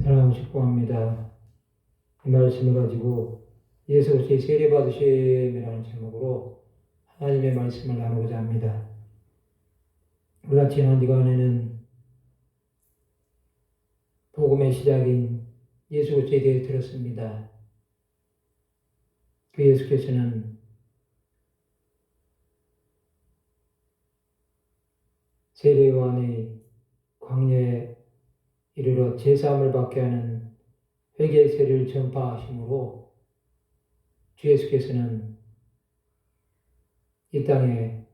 사랑하고 싶고 합니다. 이 말씀을 가지고 예수 그리스도의 세례 받으심이라는 제목으로 하나님의 말씀을 나누고자 합니다. 우리가 지난 시간에는 복음의 시작인 예수 그리스도에 대해 들었습니다. 그 예수께서는 세례 요한의 광야에 이르러 제사함을 받게 하는 회개의 세례를 전파하심으로 주 예수께서는 이 땅에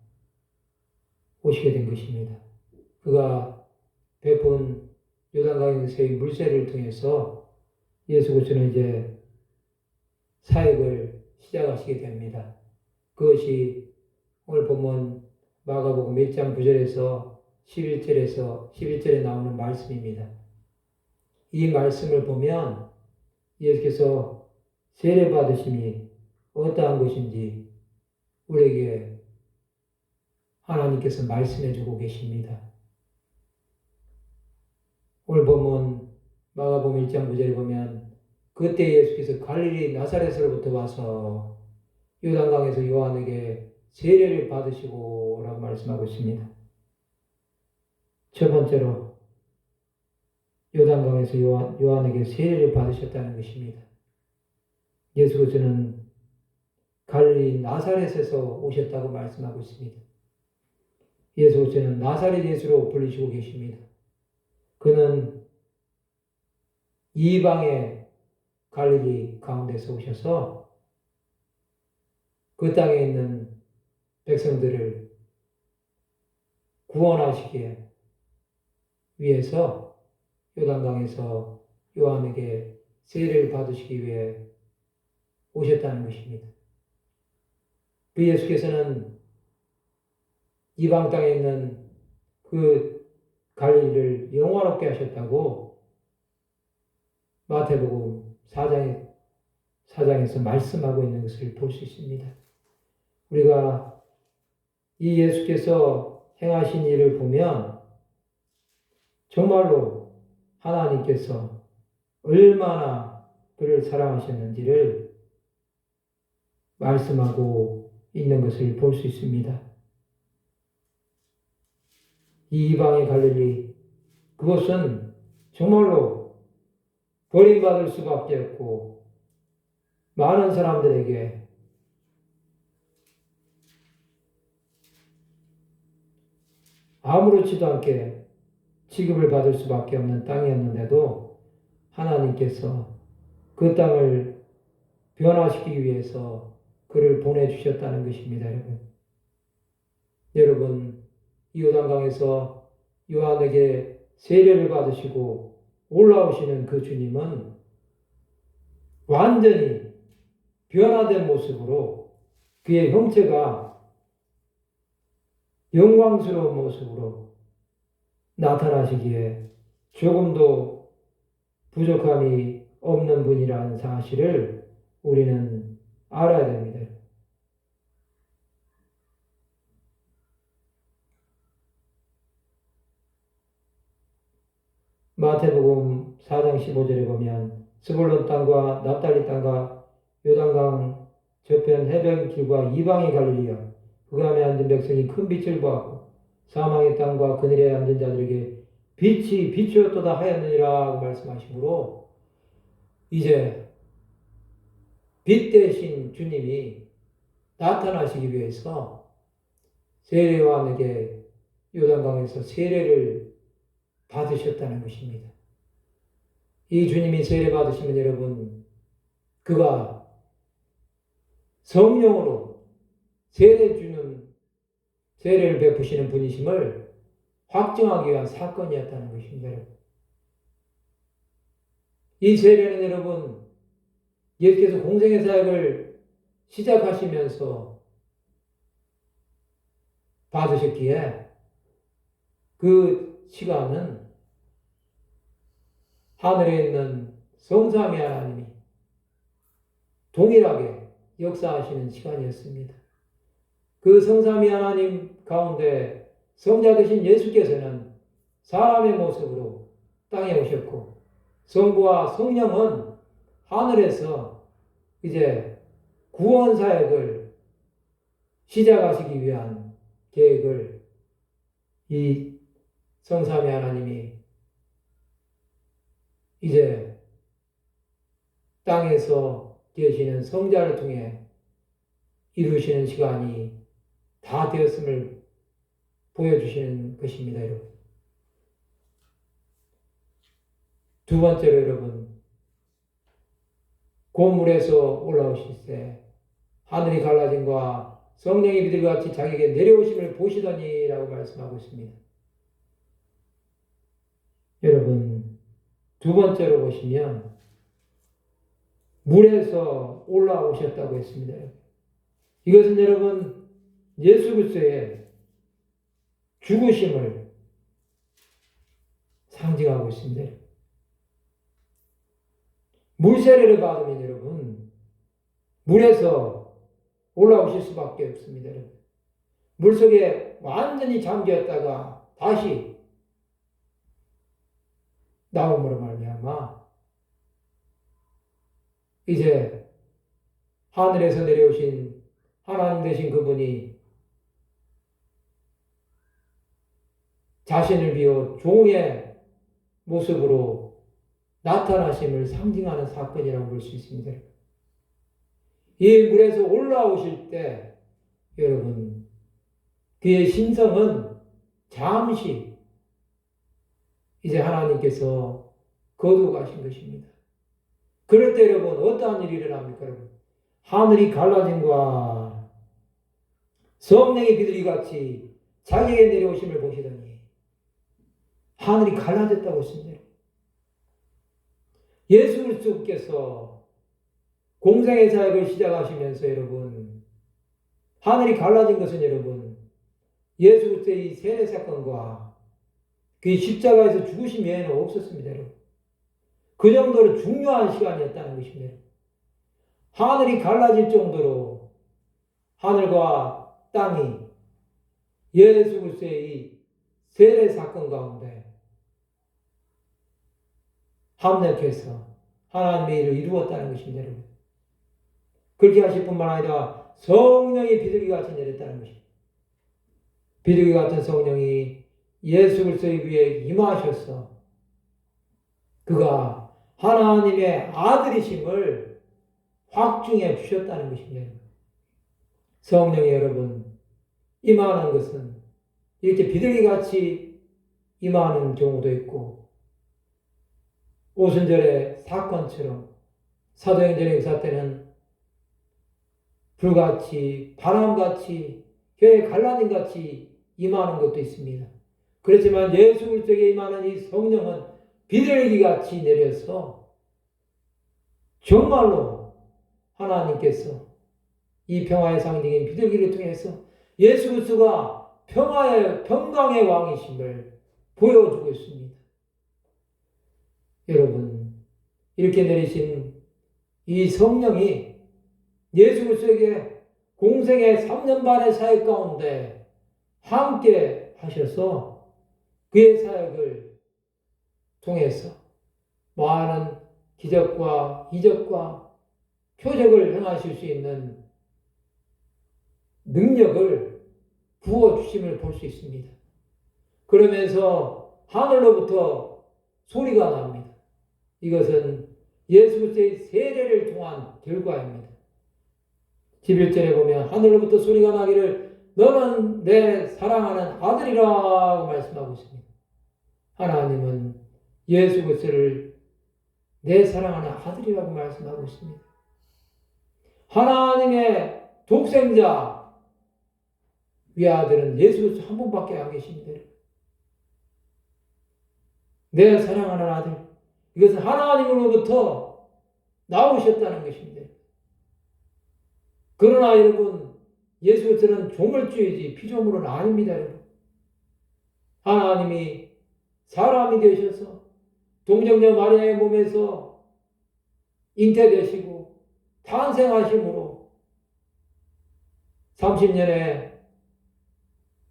오시게 된 것입니다. 그가 베푼 요단강에서의 물세를 통해서 예수 그리스도는 이제 사역을 시작하시게 됩니다. 그것이 오늘 보면 마가복음 1장 9절에서 11절에 나오는 말씀입니다. 이 말씀을 보면 예수께서 세례 받으심이 어떠한 것인지 우리에게 하나님께서 말씀해 주고 계십니다. 오늘 보면 마가복음 1장 9절에 보면 그때 예수께서 갈릴리 나사렛으로부터 와서 요단강에서 요한에게 세례를 받으시고 라고 말씀하고 있습니다. 첫 번째로 요단강에서 요한에게 세례를 받으셨다는 것입니다. 예수 그리스도는 갈릴리 나사렛에서 오셨다고 말씀하고 있습니다. 예수 그리스도는 나사렛 예수로 불리시고 계십니다. 그는 이방의 갈릴리 가운데서 오셔서 그 땅에 있는 백성들을 구원하시기 위해서 요단강에서 요한에게 세례를 받으시기 위해 오셨다는 것입니다. 그 예수께서는 이방 땅에 있는 그 갈릴리를 영화롭게 하셨다고 마태복음 4장에서 말씀하고 있는 것을 볼 수 있습니다. 우리가 이 예수께서 행하신 일을 보면 정말로 하나님께서 얼마나 그를 사랑하셨는지를 말씀하고 있는 것을 볼 수 있습니다. 이 이방의 갈릴리, 그것은 정말로 버림받을 수밖에 없고 많은 사람들에게 아무렇지도 않게 취급을 받을 수밖에 없는 땅이었는데도 하나님께서 그 땅을 변화시키기 위해서 그를 보내주셨다는 것입니다. 여러분, 이 요단강에서 요한에게 세례를 받으시고 올라오시는 그 주님은 완전히 변화된 모습으로 그의 형체가 영광스러운 모습으로 나타나시기에 조금도 부족함이 없는 분이라는 사실을 우리는 알아야 됩니다. 마태복음 4장 15절에 보면 스불론 땅과 납달리 땅과 요단강 저편 해변길과 이방의 갈릴리여 그 안에 앉은 백성이 큰 빛을 보았고 사망의 땅과 그늘에 앉은 자들에게 빛이 비추었도다 하였느니라 말씀하시므로 이제 빛 대신 주님이 나타나시기 위해서 세례 요한에게 요단강에서 세례를 받으셨다는 것입니다. 이 주님이 세례 받으시면 여러분, 그가 성령으로 세례를 베푸시는 분이심을 확증하기 위한 사건이었다는 것입니다. 이 세례는 여러분, 예수께서 공생의 사역을 시작하시면서 받으셨기에 그 시간은 하늘에 있는 성삼위 하나님이 동일하게 역사하시는 시간이었습니다. 그 성삼위 하나님 가운데 성자 되신 예수께서는 사람의 모습으로 땅에 오셨고 성부와 성령은 하늘에서 이제 구원 사역을 시작하시기 위한 계획을 이 성삼위 하나님이 이제 땅에서 계시는 성자를 통해 이루시는 시간이 다 되었음을 보여주시는 것입니다, 여러분. 두 번째로 여러분, 고물에서 올라오실 때 하늘이 갈라짐과 성령의 비둘기같이 자기에게 내려오심을 보시더니라고 말씀하고 있습니다. 여러분, 두 번째로 보시면 물에서 올라오셨다고 했습니다. 이것은 여러분 예수 그리스도의 죽으심을 상징하고 있습니다. 물세례를 받으면 여러분 물에서 올라오실 수밖에 없습니다. 물속에 완전히 잠겼다가 다시 나옴으로 말미암아 이제 하늘에서 내려오신 하나님 되신 그분이 자신을 비워 종의 모습으로 나타나심을 상징하는 사건이라고 볼 수 있습니다. 이 물에서 올라오실 때 여러분 그의 신성은 잠시 이제 하나님께서 거두어 가신 것입니다. 그럴 때 여러분 어떠한 일이 일어납니까? 여러분 하늘이 갈라짐과 성령의 비둘기같이 자기에게 내려오심을 보시더니 하늘이 갈라졌다고 했습니다. 예수 그리스도께서 공생의 사역을 시작하시면서 여러분 하늘이 갈라진 것은 여러분 예수 그리스도의 세례 사건과 그 십자가에서 죽으심 외에는 없었습니다. 여러분. 그 정도로 중요한 시간이었다는 것입니다. 하늘이 갈라질 정도로 하늘과 땅이 예수 그리스도의 세례 사건 가운데 합력해서 하나님의 일을 이루었다는 것입니다. 여러분. 그렇게 하실 뿐만 아니라 성령이 비둘기같이 내렸다는 것입니다. 비둘기 같은 성령이 예수 그리스도의 위에 임하셔서 그가 하나님의 아들이심을 확증해 주셨다는 것입니다. 성령이 여러분 임하는 것은 이렇게 비둘기같이 임하는 경우도 있고 오순절의 사건처럼 사도행전의 역사 때는 불같이 바람같이 혀에 갈라짐같이 임하는 것도 있습니다. 그렇지만 예수 그리스도에게 임하는 이 성령은 비둘기같이 내려서 정말로 하나님께서 이 평화의 상징인 비둘기를 통해서 예수 그리스도가 평화의 평강의 왕이심을 보여주고 있습니다. 여러분 이렇게 내리신 이 성령이 예수 그리스도에게 공생의 3년 반의 사역 가운데 함께 하셔서 그의 사역을 통해서 많은 기적과 이적과 표적을 행하실 수 있는 능력을 부어주심을 볼 수 있습니다. 그러면서 하늘로부터 소리가 납니다. 이것은 예수 그리스도의 세례를 통한 결과입니다. 11절에 보면 하늘로부터 소리가 나기를 너는 내 사랑하는 아들이라고 말씀하고 있습니다. 하나님은 예수 그리스도를 내 사랑하는 아들이라고 말씀하고 있습니다. 하나님의 독생자 위아들은 예수 그리스도 한 분밖에 안 계십니다. 내 사랑하는 아들, 이것은 하나님으로부터 나오셨다는 것입니다. 그러나 여러분 예수 그리스도는 조물주이지 피조물은 아닙니다. 여러분. 하나님이 사람이 되셔서 동정녀 마리아의 몸에서 잉태되시고 탄생하심으로 30년의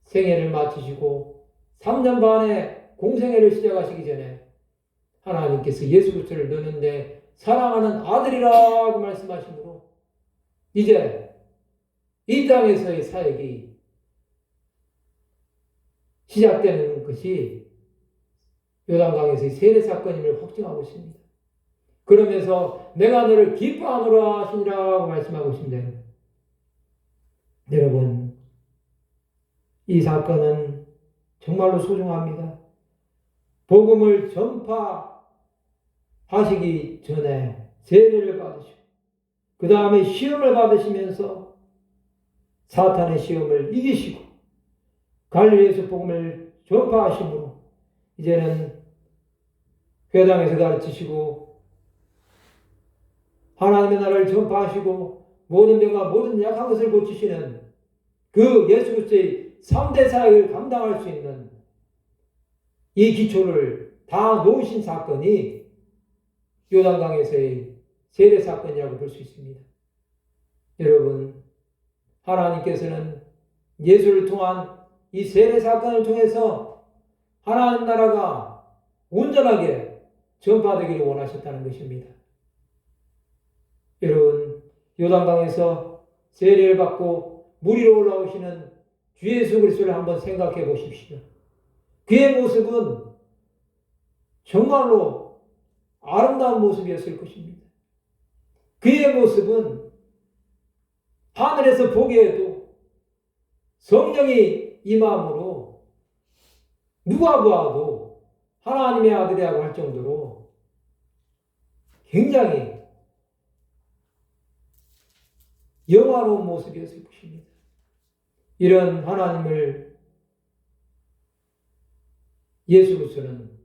생애를 마치시고 3년 반의 공생애를 시작하시기 전에 하나님께서 예수 그리스도를 너는 사랑하는 아들이라고 말씀하시므로 이제 이 땅에서의 사역이 시작되는 것이 요단강에서의 세례 사건임을 확증하고 있습니다. 그러면서 내가 너를 기뻐하노라 하시니라고 말씀하고 있습니다. 여러분, 이 사건은 정말로 소중합니다. 복음을 전파하시기 전에 세례를 받으시고 그 다음에 시험을 받으시면서 사탄의 시험을 이기시고 갈릴리에서 복음을 전파하심으로 이제는 회당에서 가르치시고 하나님의 나라를 전파하시고 모든 병과 모든 약한 것을 고치시는 그 예수 그리스도의 3대 사역을 감당할 수 있는 이 기초를 다 놓으신 사건이 요단강에서의 세례 사건이라고 볼 수 있습니다. 여러분, 하나님께서는 예수를 통한 이 세례 사건을 통해서 하나님 나라가 온전하게 전파되기를 원하셨다는 것입니다. 여러분, 요단강에서 세례를 받고 물 위로 올라오시는 주 예수 그리스도를 한번 생각해 보십시오. 그의 모습은 정말로 아름다운 모습이었을 것입니다. 그의 모습은 하늘에서 보기에도 성령이 임함으로 누가 보아도 하나님의 아들이라고 할 정도로 굉장히 영화로운 모습이었을 것입니다. 이런 하나님을 예수 그리스도는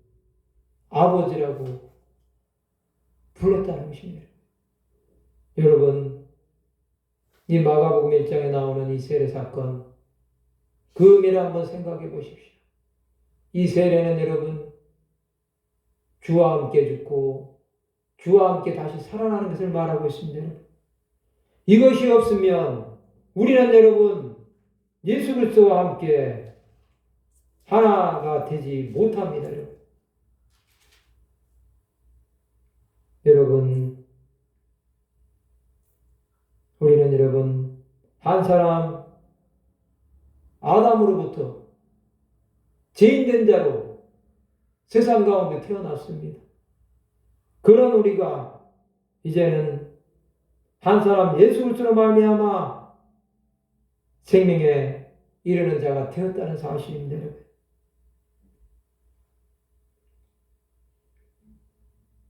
아버지라고 불렀다는 것입니다. 여러분, 이 마가복음 1장에 나오는 이 세례 사건, 그 의미를 한번 생각해 보십시오. 이 세례는 여러분, 주와 함께 죽고 주와 함께 다시 살아나는 것을 말하고 있습니다. 이것이 없으면 우리는 여러분, 예수 그리스도와 함께 하나가 되지 못합니다. 여러분, 우리는 여러분, 한 사람 아담으로부터 죄인된 자로 세상 가운데 태어났습니다. 그런 우리가 이제는 한 사람 예수 그리스도로 말미암아 생명에 이르는 자가 되었다는 사실입니다.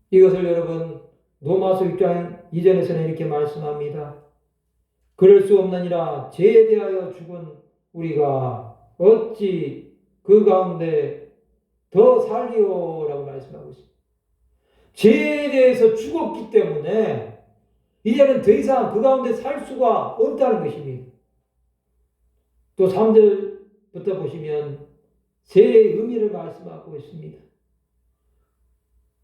이것을 여러분 로마서 6장 2절에서는 이렇게 말씀합니다. 그럴 수 없느니라 죄에 대하여 죽은 우리가 어찌 그 가운데 더 살리오라고 말씀하고 있습니다. 죄에 대해서 죽었기 때문에 이제는 더 이상 그 가운데 살 수가 없다는 것입니다. 또 3절부터 보시면 세례의 의미를 말씀하고 있습니다.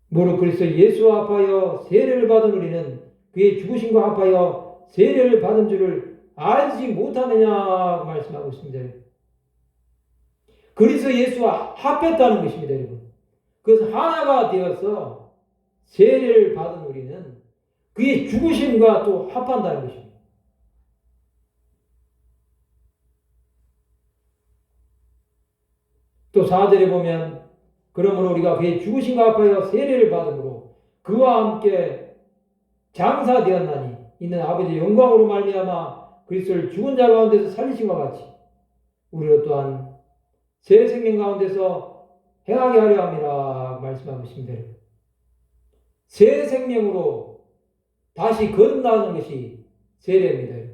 무릇 그리스도 예수와 합하여 세례를 받은 우리는 그의 죽으심과 합하여 세례를 받은 줄을 알지 못하느냐 말씀하고 있습니다. 그리스도 예수와 합했다는 것입니다, 여러분. 그래서 하나가 되어서 세례를 받은 우리는 그의 죽으심과 또 합한다는 것입니다. 또 4절에 보면 그러므로 우리가 그의 죽으심과 합하여 세례를 받음으로 그와 함께 장사되었나니 이는 아버지의 영광으로 말미암아 그리스도를 죽은 자 가운데서 살리심과 같이 우리로 또한 새 생명 가운데서 행하게 하려 함이라 말씀하고 있습니다. 새 생명으로 다시 거듭나는 것이 세례입니다.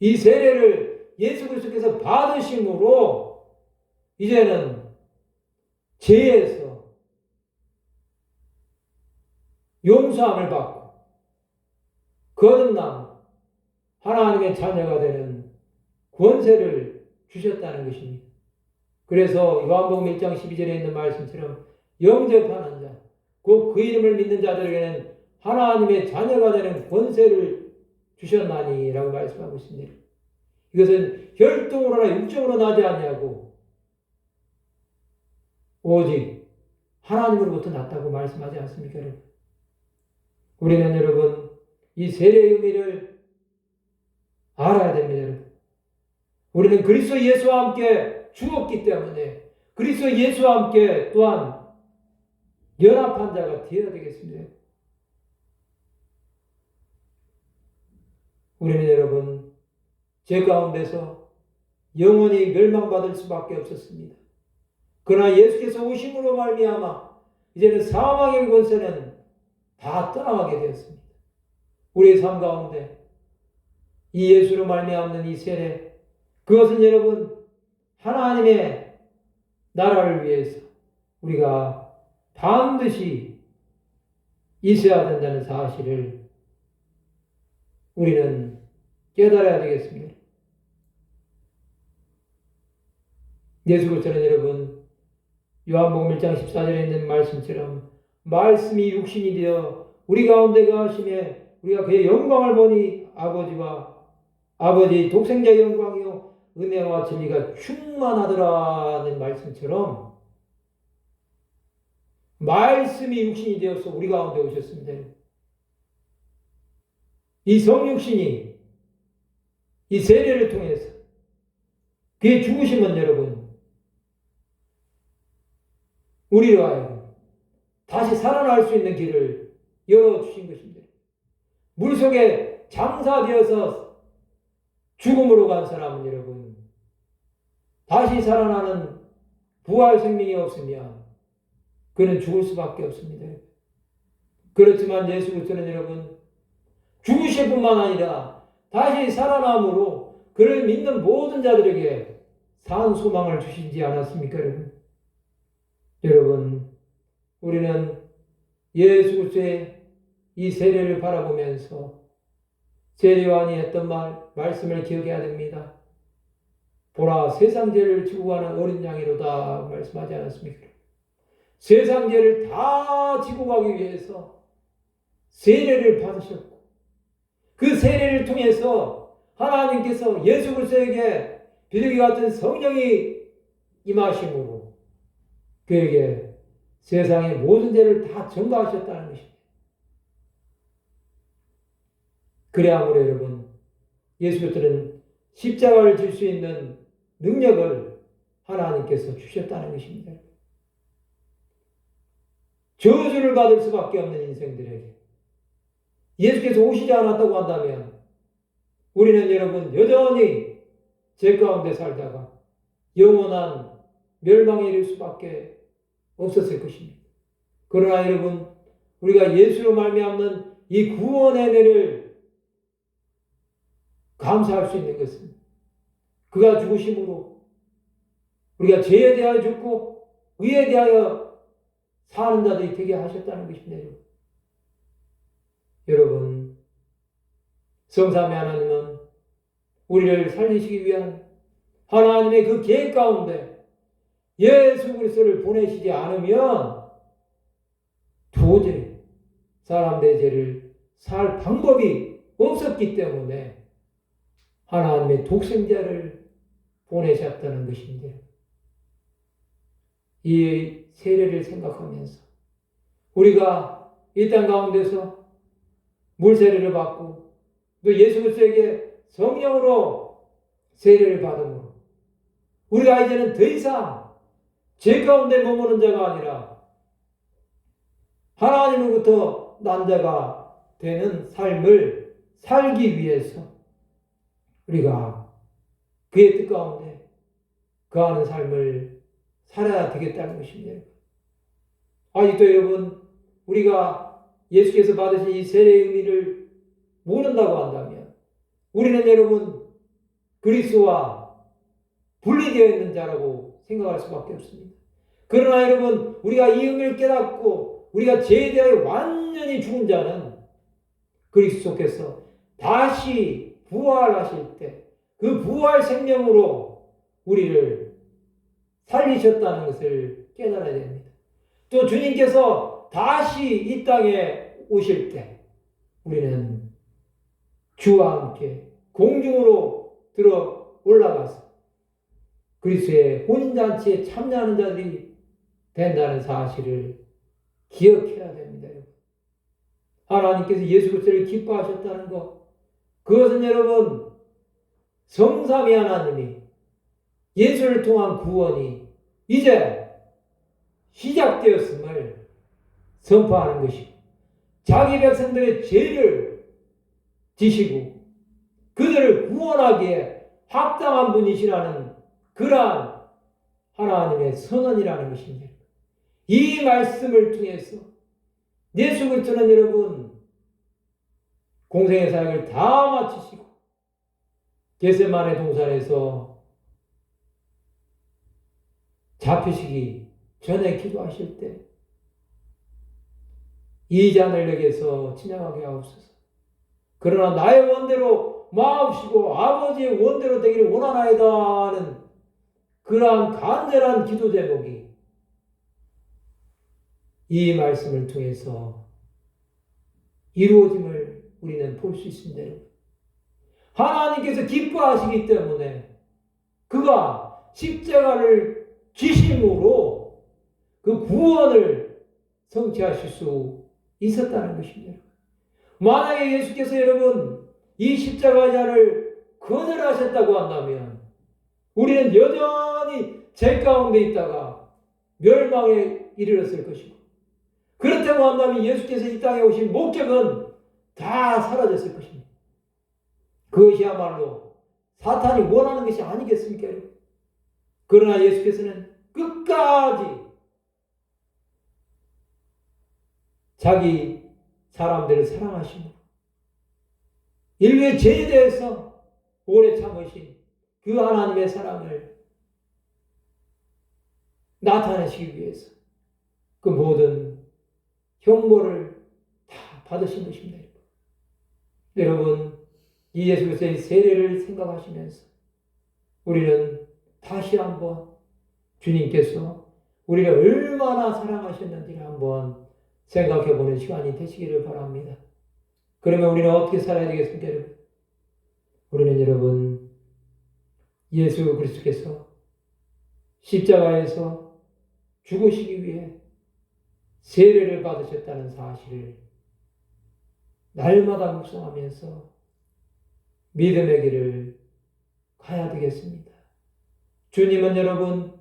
이 세례를 예수 그리스도께서 받으심으로 이제는 죄에서 용서함을 받고 거듭남 하나님의 자녀가 되는 권세를 주셨다는 것입니다. 그래서 요한복음 1장 12절에 있는 말씀처럼 영접하는 자, 곧 그 이름을 믿는 자들에게는 하나님의 자녀가 되는 권세를 주셨나니라고 말씀하고 있습니다. 이것은 혈통으로나 육정으로 나지 아니하고 오직 하나님으로부터 났다고 말씀하지 않습니까, 여러분? 우리는 여러분 이 세례의 의미를 알아야 됩니다, 여러분. 우리는 그리스도 예수와 함께 죽었기 때문에 그리스도 예수와 함께 또한 연합한 자가 되어야 되겠습니다. 우리는 여러분 죄 가운데서 영원히 멸망받을 수밖에 없었습니다. 그러나 예수께서 오심으로 말미암아 이제는 사망의 권세는 다 떠나가게 되었습니다. 우리의 삶 가운데 이 예수로 말미암는 이 세례, 그것은 여러분 하나님의 나라를 위해서 우리가 반드시 있어야 된다는 사실을 우리는 깨달아야 되겠습니다. 예수 그리스도는 여러분 요한복음 1장 14절에 있는 말씀처럼 말씀이 육신이 되어 우리 가운데 거하심에 우리가 그의 영광을 보니 아버지의 독생자의 영광이요 은혜와 진리가 충만하더라는 말씀처럼 말씀이 육신이 되어서 우리 가운데 오셨습니다. 이 성육신이 이 세례를 통해서 그의 죽으심은 여러분 우리로 하여금 다시 살아날 수 있는 길을 열어주신 것입니다. 물속에 장사되어서 죽음으로 간 사람은 여러분 다시 살아나는 부활 생명이 없으면 그는 죽을 수밖에 없습니다. 그렇지만 예수 그리스도는 여러분 죽으실 뿐만 아니라 다시 살아남으로 그를 믿는 모든 자들에게 산 소망을 주시지 않았습니까, 여러분? 여러분, 우리는 예수 그리스도의 이 세례를 바라보면서 세례요한이 했던 말씀을 기억해야 됩니다. 보라, 세상 죄를 지고 가는 어린 양이로다 말씀하지 않았습니까? 세상 죄를 다 지고 가기 위해서 세례를 받으셨고 그 세례를 통해서 하나님께서 예수 그리스도에게 비둘기 같은 성령이 임하심으로 그에게 세상의 모든 죄를 다 전가하셨다는 것입니다. 그래야므로 여러분 예수 그리스도는 십자가를 질 수 있는 능력을 하나님께서 주셨다는 것입니다. 저주를 받을 수밖에 없는 인생들에게 예수께서 오시지 않았다고 한다면 우리는 여러분 여전히 죄 가운데 살다가 영원한 멸망에 이를 수밖에 없었을 것입니다. 그러나 여러분 우리가 예수로 말미암는 이 구원의 은혜를 감사할 수 있는 것은 그가 죽으심으로 우리가 죄에 대하여 죽고 의에 대하여 사는 자들이 되게 하셨다는 것입니다. 여러분, 성삼위 하나님은 우리를 살리시기 위한 하나님의 그 계획 가운데 예수 그리스도를 보내시지 않으면 도저히 사람들의 죄를 살 방법이 없었기 때문에 하나님의 독생자를 보내셨다는 것입니다. 이 세례를 생각하면서 우리가 이 땅 가운데서 물세례를 받고 또 예수 그리스도에게 성령으로 세례를 받음으로 우리가 이제는 더 이상 죄 가운데 머무는 자가 아니라 하나님으로부터 난 자가 되는 삶을 살기 위해서 우리가 그의 뜻 가운데 거하는 삶을 살아야 되겠다는 것입니다. 아직도 여러분 우리가 예수께서 받으신 이 세례의 의미를 모른다고 한다면 우리는 여러분 그리스도와 분리되어 있는 자라고 생각할 수밖에 없습니다. 그러나 여러분 우리가 이 의미를 깨닫고 우리가 죄에 대하여 완전히 죽은 자는 그리스도께서 다시 부활하실 때 그 부활 생명으로 우리를 살리셨다는 것을 깨달아야 됩니다. 또 주님께서 다시 이 땅에 오실 때 우리는 주와 함께 공중으로 들어 올라가서 그리스도의 혼인잔치에 참여하는 자들이 된다는 사실을 기억해야 됩니다. 하나님께서 예수 그리스도를 기뻐하셨다는 것, 그것은 여러분 성삼위 하나님이 예수를 통한 구원이 이제 시작되었음을 선포하는 것이고, 자기 백성들의 죄를 지시고 그들을 구원하기에 합당한 분이시라는 그러한 하나님의 선언이라는 것입니다. 이 말씀을 통해서 예수 그리스도는 여러분 공생의 사역을 다 마치시고 겟세마네 동산에서 잡히시기 전에 기도하실 때 이 잔을 내게서 지나가게 하옵소서. 그러나 나의 원대로 마옵시고 아버지의 원대로 되기를 원하나이다 하는 그러한 간절한 기도 제목이 이 말씀을 통해서 이루어짐을 우리는 볼 수 있습니다. 하나님께서 기뻐하시기 때문에 그가 십자가를 지심으로 그 구원을 성취하실 수 있었다는 것입니다. 만약에 예수께서 여러분 이 십자가 잔을 거절하셨다고 한다면 우리는 여전히 죄 가운데 있다가 멸망에 이르렀을 것이고, 그렇다고 한다면 예수께서 이 땅에 오신 목적은 다 사라졌을 것입니다. 그것이야말로 사탄이 원하는 것이 아니겠습니까? 그러나 예수께서는 끝까지 자기 사람들을 사랑하시고 인류의 죄에 대해서 오래 참으신 그 하나님의 사랑을 나타내시기 위해서 그 모든 형벌을 다 받으신 것입니다. 여러분, 이 예수 그리스도의 세례를 생각하시면서 우리는 다시 한번 주님께서 우리를 얼마나 사랑하셨는지를 한번 생각해보는 시간이 되시기를 바랍니다. 그러면 우리는 어떻게 살아야 되겠습니까, 여러분? 우리는 여러분, 예수 그리스도께서 십자가에서 죽으시기 위해 세례를 받으셨다는 사실을 날마다 묵상하면서 믿음의 길을 가야 되겠습니다. 주님은 여러분,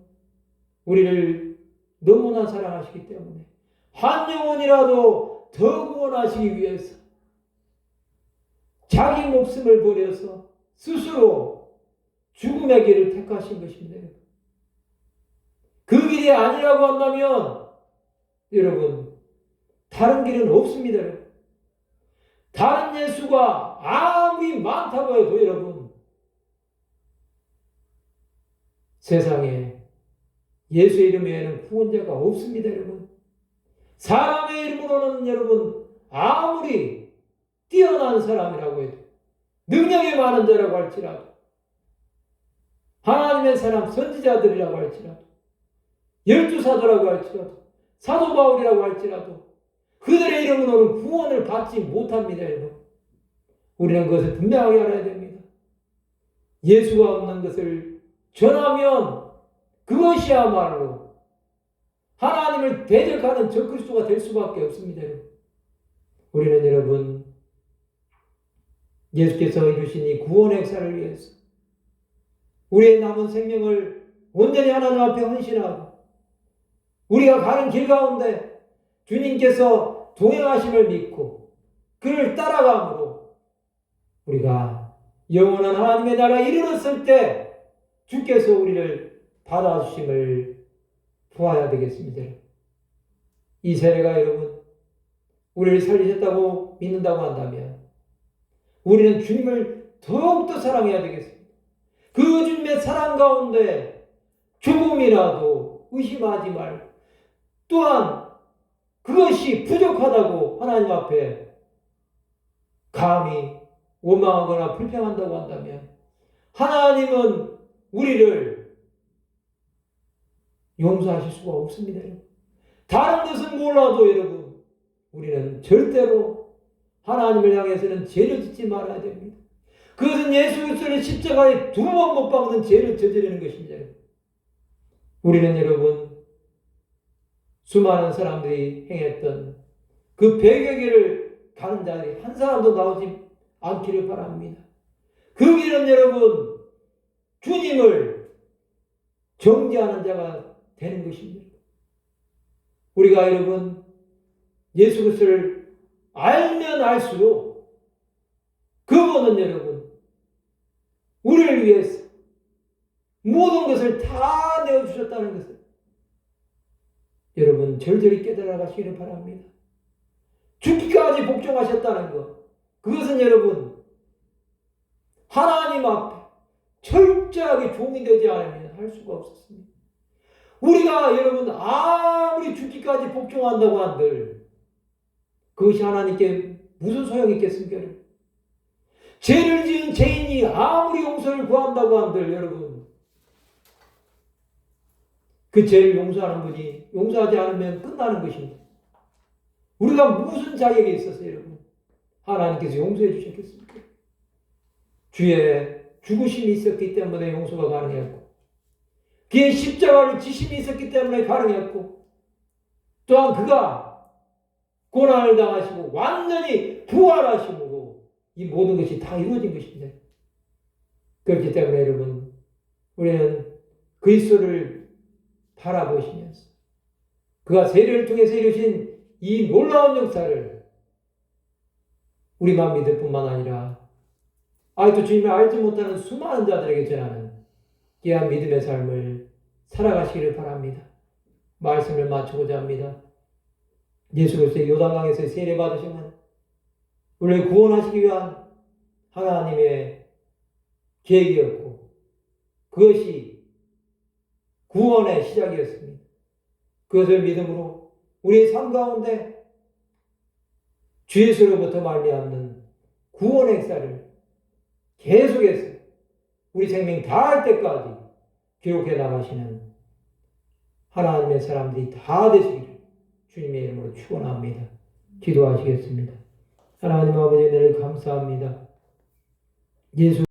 우리를 너무나 사랑하시기 때문에 한 영혼이라도 더 구원하시기 위해서 자기 목숨을 버려서 스스로 죽음의 길을 택하신 것입니다. 그 길이 아니라고 한다면 여러분 다른 길은 없습니다. 다른 예수가 아무리 많다고 해도 여러분 세상에 예수의 이름 외에는 구원자가 없습니다. 여러분 사람의 이름으로는 여러분 아무리 뛰어난 사람이라고 해도 능력이 많은 자라고 할지라도 하나님의 사람 선지자들이라고 할지라도 열두사도라고 할지라도 사도 바울이라고 할지라도 그들의 이름으로는 구원을 받지 못합니다. 여러분 우리는 그것을 분명하게 알아야 됩니다. 예수가 없는 것을 전하면 그것이야말로 하나님을 대적하는 적그리스도가 될 수밖에 없습니다. 우리는 여러분 예수께서 이루신 이 구원의 역사를 위해서 우리의 남은 생명을 온전히 하나님 앞에 헌신하고 우리가 가는 길 가운데 주님께서 동행하심을 믿고 그를 따라감으로 우리가 영원한 하나님의 나라에 이르렀을 때 주께서 우리를 받아주심을 보아야 되겠습니다. 이 세례가 여러분 우리를 살리셨다고 믿는다고 한다면 우리는 주님을 더욱더 사랑해야 되겠습니다. 그 주님의 사랑 가운데 조금이라도 의심하지 말고 또한 그것이 부족하다고 하나님 앞에 감히 원망하거나 불평한다고 한다면 하나님은 우리를 용서하실 수가 없습니다. 다른 것은 몰라도 여러분 우리는 절대로 하나님을 향해서는 죄를 짓지 말아야 됩니다. 그것은 예수 그리스도를 십자가에 2번 못 박는 죄를 저지르는 것입니다. 우리는 여러분 수많은 사람들이 행했던 그 100여 개를 가는 자들이 한 사람도 나오지 않기를 바랍니다. 그 길은 여러분 주님을 정죄하는 자가 되는 것입니다. 우리가 여러분 예수 그리스도를 알면 알수록 그분은 여러분 우리를 위해서 모든 것을 다 내어주셨다는 것을 여러분 절절히 깨달아 가시기를 바랍니다. 죽기까지 복종하셨다는 것, 그것은 여러분 하나님 앞에 철저하게 종이 되지 않으면 할 수가 없었습니다. 우리가 여러분 아무리 죽기까지 복종한다고 한들 그것이 하나님께 무슨 소용이 있겠습니까? 여러분? 죄를 지은 죄인이 아무리 용서를 구한다고 한들 여러분 그 죄를 용서하는 분이 용서하지 않으면 끝나는 것입니다. 우리가 무슨 자격이 있어서 여러분 하나님께서 용서해 주셨겠습니까? 주의 죽으심이 있었기 때문에 용서가 가능했고 그의 십자가를 지심이 있었기 때문에 가능했고 또한 그가 고난을 당하시고 완전히 부활하심으로 이 모든 것이 다 이루어진 것입니다. 그렇기 때문에 여러분 우리는 그리스도를 바라보시면서 그가 세례를 통해서 이루신 이 놀라운 역사를 우리만 믿을 뿐만 아니라 아직도 주님을 알지 못하는 수많은 자들에게 전하는 귀한 믿음의 삶을 살아가시기를 바랍니다. 말씀을 마치고자 합니다. 예수 그리스도의 요단강에서 세례받으시면 우리를 구원하시기 위한 하나님의 계획이었고 그것이 구원의 시작이었습니다. 그것을 믿음으로 우리의 삶 가운데 주 예수로부터 말미암는 구원의 역사를 계속해서 우리 생명 다할 때까지 기록해 나가시는 하나님의 사람들이 다 되시기를 주님의 이름으로 축원합니다. 기도하시겠습니다. 하나님 아버지 은혜를 감사합니다. 예수